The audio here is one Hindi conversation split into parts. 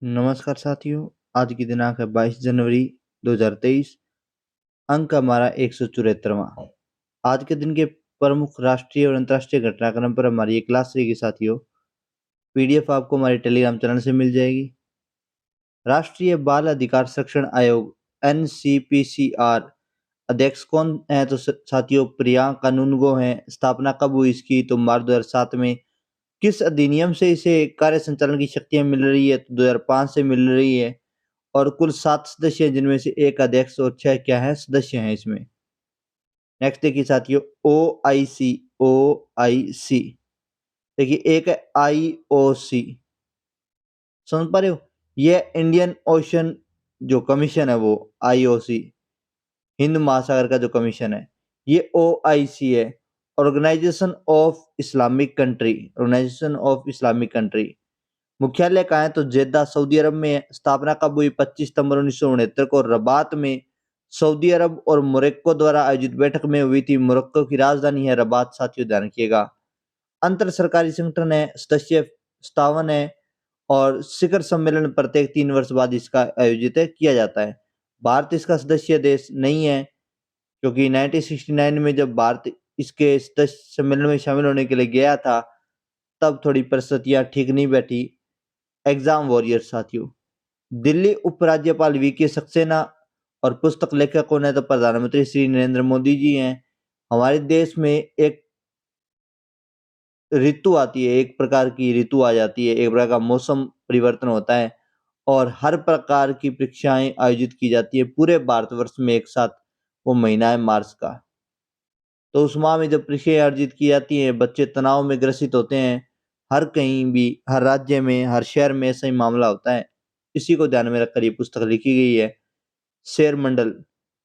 नमस्कार साथियों, आज की दिनांक है 22 जनवरी 2023। अंक हमारा 174वां। आज के दिन के प्रमुख राष्ट्रीय और अंतर्राष्ट्रीय घटनाक्रम पर हमारी ये क्लास रहेगी साथियों। पीडीएफ आपको हमारे टेलीग्राम चैनल से मिल जाएगी। राष्ट्रीय बाल अधिकार संरक्षण आयोग NCPCR अध्यक्ष कौन है? तो साथियों प्रियंका कानूनगो हैं। स्थापना कब हुई इसकी? तो मार्च 2007 में। किस अधिनियम से इसे कार्य संचालन की शक्तियां मिल रही है? तो 2005 से मिल रही है। और कुल 7 सदस्य हैं, जिनमें से 1 अध्यक्ष और 6 क्या हैं? सदस्य हैं इसमें। नेक्स्ट देखिए साथियों, ओआईसी। ओआईसी देखिए, एक है आईओसी। समझ पा रहे हो? ये इंडियन ओशन जो कमीशन है वो आईओसी, हिंद महासागर का जो कमीशन है। ये ओआईसी है, ऑर्गेनाइजेशन ऑफ इस्लामिक कंट्री। मुख्यालय कहाँ है? तो जेद्दा सऊदी अरब में है। स्थापना कब हुई? 25 सितंबर 1969 को रबात में सऊदी अरब और मोरक्को द्वारा आयोजित बैठक में हुई थी। मोरक्को की राजधानी है रबात साथियों, ध्यान रखिएगा। अंतर सरकारी संगठन है, सदस्य 57 है और शिखर सम्मेलन प्रत्येक 3 वर्ष बाद इसका आयोजित किया जाता है। भारत इसका सदस्य देश नहीं है, क्योंकि 1969 में जब भारत इसके सदस्य सम्मेलन में शामिल होने के लिए गया था, तब थोड़ी परिस्थितियां ठीक नहीं बैठी। एग्जाम वॉरियर साथियों। दिल्ली उपराज्यपाल वीके सक्सेना और पुस्तक लेखक कौन है? तो प्रधानमंत्री श्री नरेंद्र मोदी जी हैं। हमारे देश में एक ऋतु आती है, एक प्रकार की ऋतु आ जाती है, एक प्रकार का मौसम परिवर्तन होता है और हर प्रकार की परीक्षाएं आयोजित की जाती है पूरे भारतवर्ष में एक साथ। वो महीना है मार्च का। तो उस माह में जब परीक्षाएं आयोजित की जाती हैं, बच्चे तनाव में ग्रसित होते हैं। हर कहीं भी, हर राज्य में, हर शहर में ऐसा ही मामला होता है। इसी को ध्यान में रखकर ये पुस्तक लिखी गई है। शेर मंडल।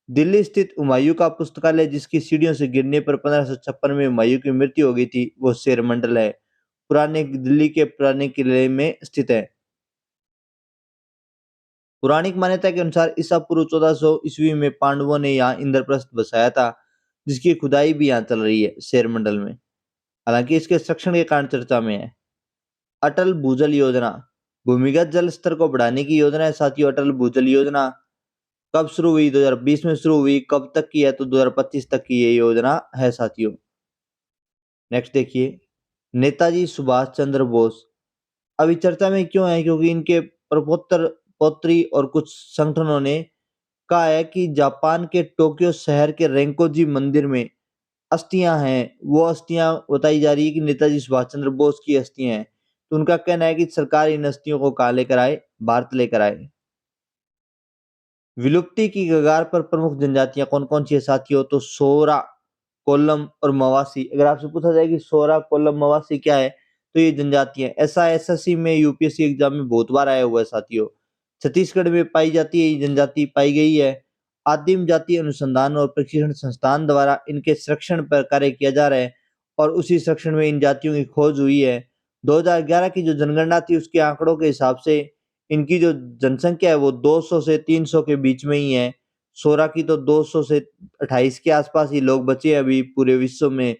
दिल्ली स्थित हुमायूं का पुस्तकालय, जिसकी सीढ़ियों से गिरने पर 1556 में हुमायूं की मृत्यु हो गई थी, वो शेर मंडल है। पुराने दिल्ली के पुराने किले में स्थित है। पौराणिक मान्यता के अनुसार ईसा पूर्व 1400 ईस्वी में पांडवों ने यहाँ इंद्रप्रस्थ बसाया था, जिसकी खुदाई भी यहाँ चल रही है शेर मंडल में। हालांकि इसके संरक्षण के कारण चर्चा में है। अटल भूजल योजना भूमिगत जल स्तर को बढ़ाने की योजना है साथियों। अटल भूजल योजना कब शुरू हुई? 2020 में शुरू हुई। कब तक की है? तो 2025 तक की ये योजना है साथियों। नेक्स्ट देखिए, नेताजी सुभाष चंद्र बोस अभी चर्चा में क्यों है? क्योंकि इनके प्रपोत्र पौत्री और कुछ संगठनों ने कहा है कि जापान के टोक्यो शहर के रेंकोजी मंदिर में अस्थियां हैं। वो अस्थियां बताई जा रही है कि नेताजी सुभाष चंद्र बोस की अस्थियां हैं। तो उनका कहना है कि सरकार इन अस्थियों को कहाँ लेकर आए? भारत लेकर आए। विलुप्ति की कगार पर प्रमुख जनजातियां कौन कौन सी है साथियों? तो सोरा, कोल्लम और मवासी। अगर आपसे पूछा जाए कि सोरा, कोल्लम, मवासी क्या है, तो ये जनजातियां। ऐसा एसएससी में, यूपीएससी एग्जाम में बहुत बार आया हुआ है साथियों। छत्तीसगढ़ में पाई जाती है ये जनजाति, पाई गई है। आदिम जाति अनुसंधान और प्रशिक्षण संस्थान द्वारा इनके संरक्षण पर कार्य किया जा रहा है और उसी संरक्षण में इन जातियों की खोज हुई है। 2011 की जो जनगणना थी, उसके आंकड़ों के हिसाब से इनकी जो जनसंख्या है वो 200 से 300 के बीच में ही है। सोरा की तो 200 से 28 के आसपास ही लोग बचे हैं अभी पूरे विश्व में,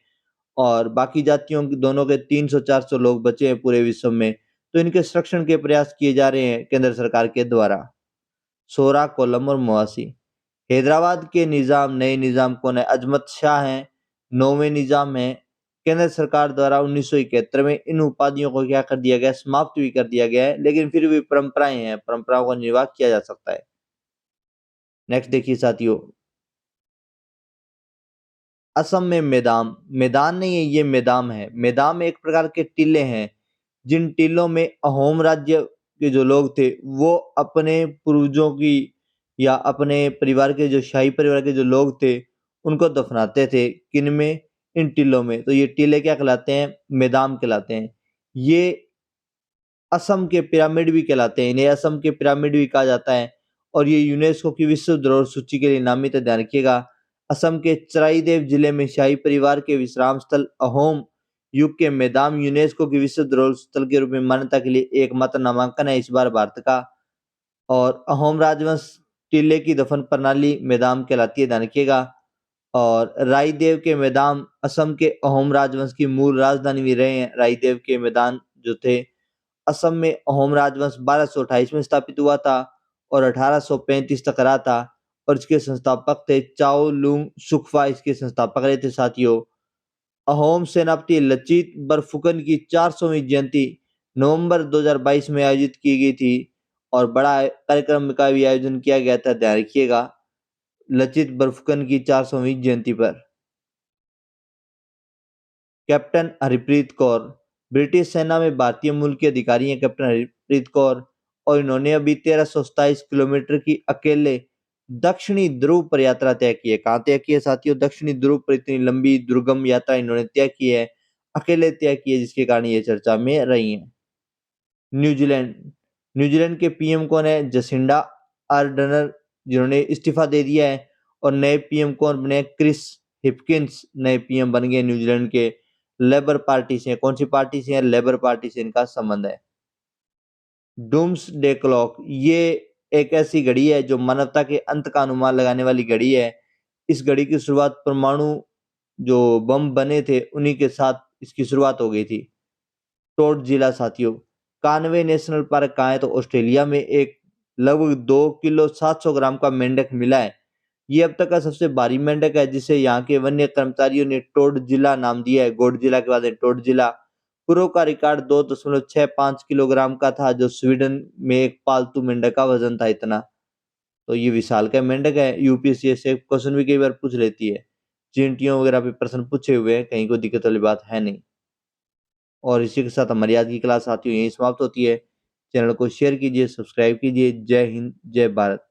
और बाकी जातियों की दोनों के 300-400 लोग बचे हैं पूरे विश्व में। तो इनके संरक्षण के प्रयास किए जा रहे हैं केंद्र सरकार के द्वारा। सोरा, कोल्लम और मवासी। हैदराबाद के निजाम, नए निजाम कौन है? अजमत शाह हैं, 9वें निजाम है। केंद्र सरकार द्वारा 1971 में इन उपाधियों को क्या कर दिया गया? समाप्त भी कर दिया गया है, लेकिन फिर भी परंपराएं हैं, परंपराओं का निर्वाह किया जा सकता है। नेक्स्ट देखिए साथियों, असम में मेदाम। मैदान नहीं है, ये मेदाम है। मेदाम एक प्रकार के टीले हैं, जिन टीलों में अहोम राज्य के जो लोग थे, वो अपने पूर्वजों की या अपने परिवार के, जो शाही परिवार के जो लोग थे, उनको दफनाते थे। किन में? इन टीलों में। तो ये टीले क्या कहलाते हैं? मेदाम कहलाते हैं। ये असम के पिरामिड भी कहलाते हैं। इन्हें असम के पिरामिड भी कहा जाता है और ये यूनेस्को की विश्व धरोहर सूची के लिए नामित है, ध्यान रखिएगा। असम के चराईदेव जिले में शाही परिवार के विश्राम स्थल अहोम युग के मैदाम यूनेस्को की विश्व धरोहर स्थल के रूप में मान्यता के लिए एकमात्र नामांकन है इस बार भारत का। और अहोम राजवंश टीले की दफन प्रणाली मैदाम कहलाती है, ध्यान रखिएगा। और रायदेव के मैदान असम के अहोम राजवंश की मूल राजधानी भी रहे हैं, रायदेव के मैदान जो थे। असम में अहोम राजवंश 1228 में स्थापित हुआ था और 1835 तक रहा था और इसके संस्थापक थे चाओ लुंग सुखफा, इसके संस्थापक रहे थे साथियों। अहोम सेनापति लचित बरफुकन की 400वीं जयंती नवंबर 2022 में आयोजित की गई थी और बड़ा कार्यक्रम का भी आयोजन किया गया था, ध्यान रखिएगा, लचित बरफुकन की 400वीं जयंती पर। कैप्टन हरप्रीत कौर ब्रिटिश सेना में भारतीय मूल के अधिकारी हैं कैप्टन हरप्रीत कौर, और इन्होंने अभी 1327 किलोमीटर की अकेले दक्षिणी ध्रुव पर यात्रा तय की है। कहाँ तय की है साथियों? दक्षिणी ध्रुव पर इतनी लंबी दुर्गम यात्रा इन्होंने तय की है, अकेले तय की है, जिसके कारण ये चर्चा में रही है। न्यूजीलैंड न्यूजीलैंड के पीएम कौन है? जसिंडा आर्डर्न, जिन्होंने इस्तीफा दे दिया है, और नए पीएम कौन बने? क्रिस हिपकिंस नए पीएम बन गए न्यूजीलैंड के। लेबर पार्टी से, कौन सी पार्टी से है? लेबर पार्टी से इनका संबंध है। डूम्स डे क्लॉक, ये एक ऐसी घड़ी है जो मानवता के अंत का अनुमान लगाने वाली घड़ी है। इस घड़ी की शुरुआत परमाणु जो बम बने थे उन्हीं के साथ इसकी शुरुआत हो गई थी। टोड जिला साथियों, कानवे नेशनल पार्क कहाँ है? तो ऑस्ट्रेलिया में एक लगभग 2 किलो 700 ग्राम का मेंढक मिला है। ये अब तक का सबसे भारी मेंढक है, जिसे यहाँ के वन्य कर्मचारियों ने टोड जिला नाम दिया है। गोड जिला के बाद है टोड जिला। पूर्व का रिकॉर्ड 2.65 किलोग्राम का था, जो स्वीडन में एक पालतू मेंढक का वजन था इतना। तो ये विशाल का मेंढक है। यूपीएससी से क्वेश्चन भी कई बार पूछ लेती है, चींटियों वगैरह पे प्रश्न पूछे हुए हैं, कहीं कोई दिक्कत वाली बात है नहीं। और इसी के साथ हमारी आज की क्लास साथियों यही समाप्त होती है। चैनल को शेयर कीजिए, सब्सक्राइब कीजिए। जय हिंद, जय भारत।